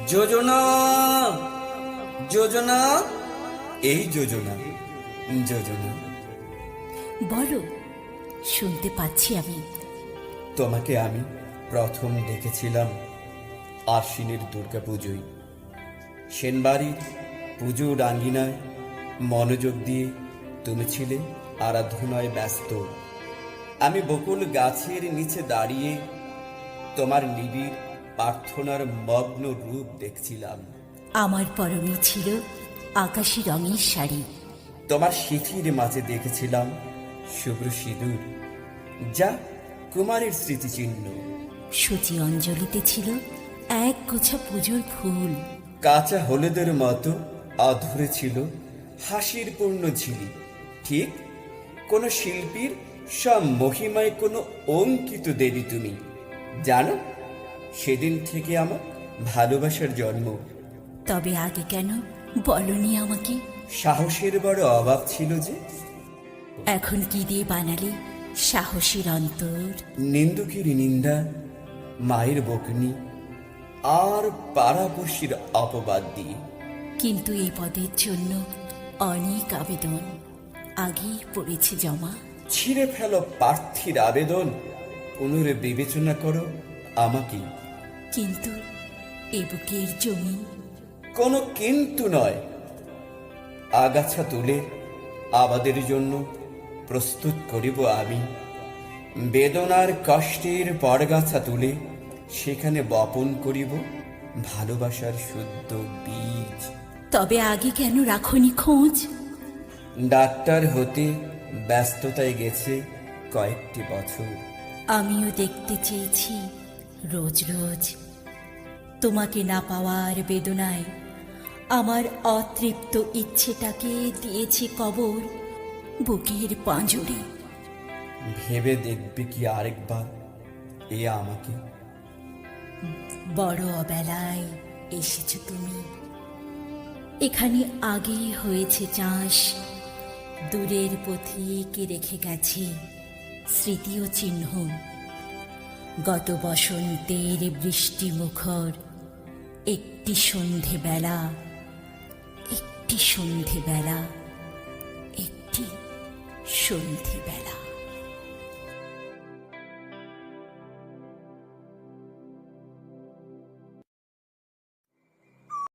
যোজনা, যোজনা, এই যোজনা, যোজনা। বলো, শুনতে পাচ্ছি আমি। তোমাকে আমি প্রথম দেখেছিলাম আশ্বিনের দুর্গাপুজোয়। সেনবাড়ির পুজো ডাঙ্গিনায় মনোযোগ দিয়ে তুমি ছিলে আরাধনায় ব্যস্ত। আমি বকুল গাছের নিচে দাঁড়িয়ে তোমার নিবিড় প্রার্থনার মগ্ন রূপ দেখছিলাম। আমার পরনে ছিল আকাশি রঙের শাড়ি। তোমার সিঁথির মাঝে দেখেছিলাম শুভ্র সিঁদুর, যা কুমারের স্মৃতিচিহ্ন। সূচি অঞ্জলিতে ছিল এক গোছা পুজোর ফুল। কাঁচা হলুদের মতো অধরে ছিল হাসির পূর্ণ ঝিলি। ঠিক কোন শিল্পীর সব মহিমায় কোনো অঙ্কিত দেবী তুমি। জানো, সেদিন থেকে আমার ভালোবাসার জন্ম। তবে আগে কেন বলনি আমাকে? সাহসের বড় অভাব ছিল যে। এখন কি দিয়ে বানালে সাহসীর অন্তর? নিন্দুকের নিন্দা, মায়ের বকনি, আর পাড়াপড়শির অপবাদ দিয়ে। কিন্তু এই পদের জন্য অনেক আবেদন আগেই পড়েছে জমা। ছিঁড়ে ফেলো প্রার্থীর আবেদন, পুনর্বিবেচনা করো আমাকে। কিন্তু এ বুকের জমি। কোনো কিন্তু নয়। আগাছা তুলে আবাদের জন্য প্রস্তুত করিব আমি। বেদনার কষ্টের পরগাছা তুলে সেখানে বপন করিব ভালোবাসার শুদ্ধ বীজ। তবে আগে কেন রাখনি খোঁজ? ডাক্তার হতে ব্যস্ততায় গেছে কয়েকটি বছর। আমিও দেখতে চেয়েছি রোজ রোজ। তোমাকে না পাওয়ার বেদনায় আমার অতৃপ্ত ইচ্ছেটাকে দিয়েছি কবর বুকের পাঁজরে। ভেবে দেখবে কি আরেকবার এ আমাকে? বড় অবেলায় এসেছ তুমি। এখানে আগে হয়েছে চাষ, দূরের পথিক রেখে গেছে স্মৃতি ও চিহ্ন। গত বসন্তের বৃষ্টি মুখর একটি সন্ধেবেলা, একটি সন্ধেবেলা, একটি সন্ধেবেলা।